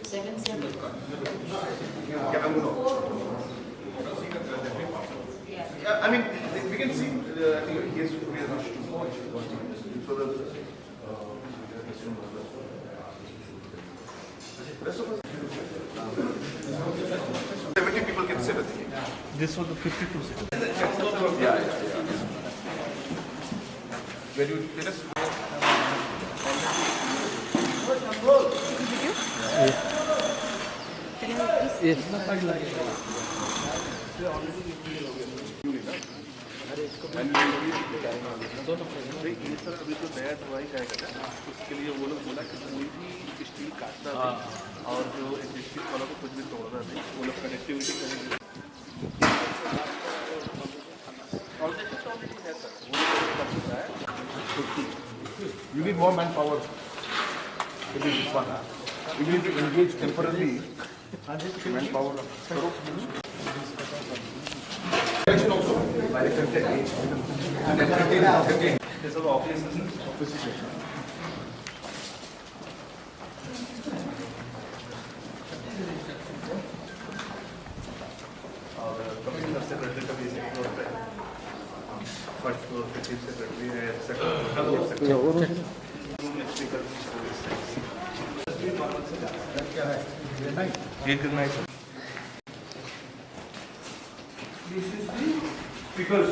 7-7. Yeah, I mean, we can see. I think he has to be rushed to watch. So the rest of us. 70 people can sit. I think. This was the 52 seconds. Yeah. Where do you tell us? Sir अभी तो नया दवाई का है उसके लिए वो लोग बोला कि कोई भी स्टील काटना नहीं और जो एग्जिस्टिंग वालों को कुछ भी तोड़ना नहीं वो लोग कनेक्टिविटी करेंगे You need more manpower to do this one. You need to engage temporarily manpower. Direction also. And then this is office. Commissioner Secretary का भी second floor पे है. First floor पे chief secretary है, second floor secretary. Speaker क्या है? एक night. This is the speakers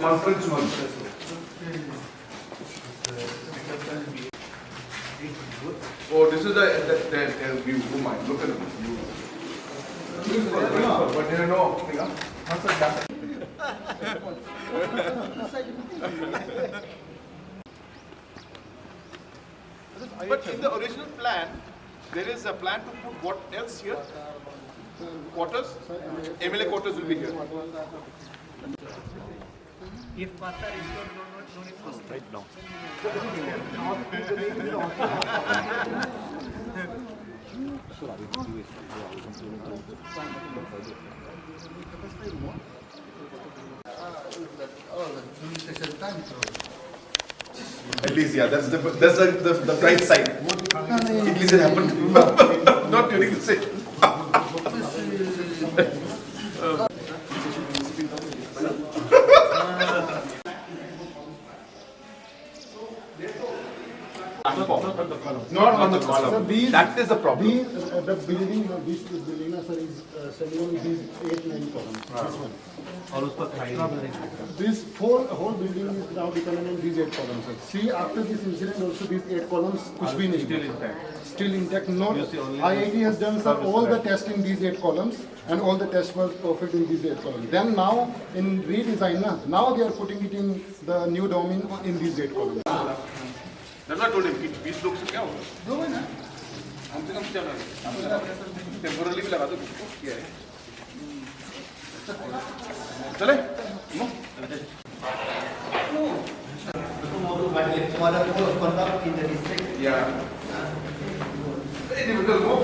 conference hall. Oh, this is the view. Oh my, look at the view. But you know, but in the original plan, there is a plan to put what else here? Quarters? MLA quarters will be here. If Pata is not need to right now. At least, yeah, that's the bright side. At least it happened not during the session. Not on the column. So these, that is the problem. These, the building, this building, sir, is standing on these 8-9 columns. This one. This whole building is now dependent on these 8 columns. Sir. See, after this incident, also these 8 columns, kuch bhi nahi still intact. Still intact. No, IIT has done, sir, all the tests in these 8 columns, and all the tests were perfect in these 8 columns. Then now, in redesign, now they are putting it in the new domain in these 8 columns. That's what I told him. 20 लोग से क्या होगा? दो है ना? हमसे कम चल रहा है. Temporarily भी लगा दो किसको? क्या है? चले? No? Yeah. Very difficult, no?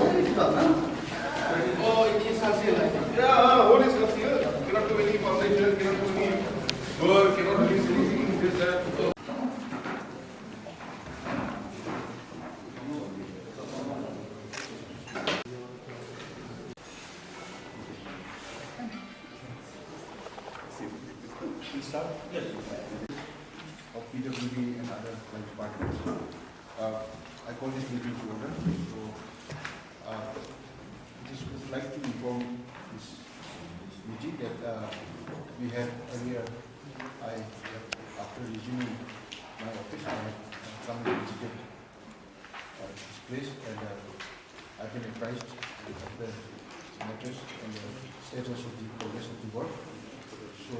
Oh, it is like. Yeah, what is here? Cannot do any foundation, cannot do any work, cannot do anything. This that. Yes. Of PWD and other departments. I call this meeting to order. So, just would like to inform this meeting that we had earlier, after resuming my office, I had come and visited this place, and I've been apprised of the matters and the status of the progress of the work. So,